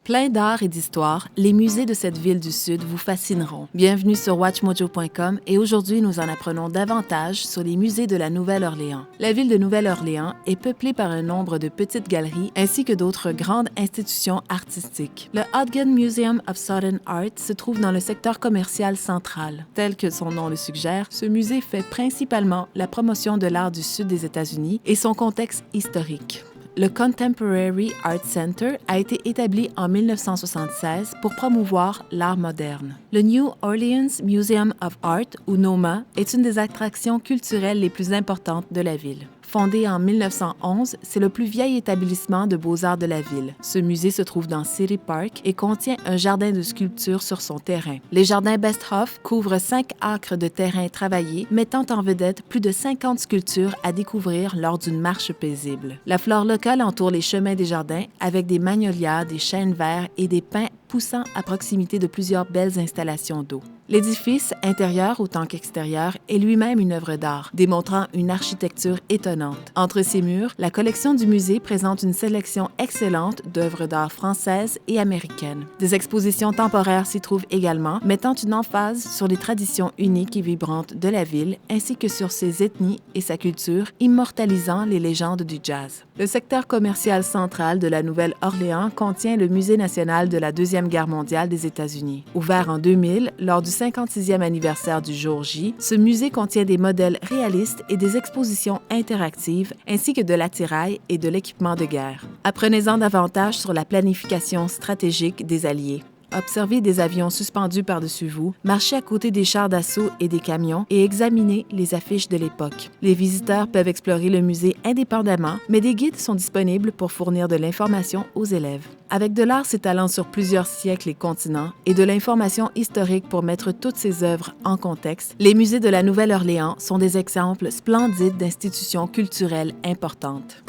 Plein d'art et d'histoire, les musées de cette ville du Sud vous fascineront. Bienvenue sur WatchMojo.com et aujourd'hui, nous en apprenons davantage sur les musées de la Nouvelle-Orléans. La ville de Nouvelle-Orléans est peuplée par un nombre de petites galeries ainsi que d'autres grandes institutions artistiques. Le Ogden Museum of Southern Art se trouve dans le secteur commercial central. Tel que son nom le suggère, ce musée fait principalement la promotion de l'art du Sud des États-Unis et son contexte historique. Le Contemporary Art Center a été établi en 1976 pour promouvoir l'art moderne. Le New Orleans Museum of Art, ou NOMA, est une des attractions culturelles les plus importantes de la ville. Fondé en 1911, c'est le plus vieil établissement de beaux-arts de la ville. Ce musée se trouve dans City Park et contient un jardin de sculptures sur son terrain. Les jardins Besthoff couvrent 5 acres de terrain travaillé, mettant en vedette plus de 50 sculptures à découvrir lors d'une marche paisible. La flore locale entoure les chemins des jardins avec des magnolias, des chênes verts et des pins poussant à proximité de plusieurs belles installations d'eau. L'édifice, intérieur autant qu'extérieur, est lui-même une œuvre d'art, démontrant une architecture étonnante. Entre ses murs, la collection du musée présente une sélection excellente d'œuvres d'art françaises et américaines. Des expositions temporaires s'y trouvent également, mettant une emphase sur les traditions uniques et vibrantes de la ville, ainsi que sur ses ethnies et sa culture, immortalisant les légendes du jazz. Le secteur commercial central de la Nouvelle-Orléans contient le Musée national de la Deuxième Guerre mondiale des États-Unis. Ouvert en 2000, lors du 56e anniversaire du jour J, ce musée contient des modèles réalistes et des expositions interactives, ainsi que de l'attirail et de l'équipement de guerre. Apprenez-en davantage sur la planification stratégique des Alliés. Observez des avions suspendus par-dessus vous, marchez à côté des chars d'assaut et des camions et examinez les affiches de l'époque. Les visiteurs peuvent explorer le musée indépendamment, mais des guides sont disponibles pour fournir de l'information aux élèves. Avec de l'art s'étalant sur plusieurs siècles et continents et de l'information historique pour mettre toutes ces œuvres en contexte, les musées de la Nouvelle-Orléans sont des exemples splendides d'institutions culturelles importantes.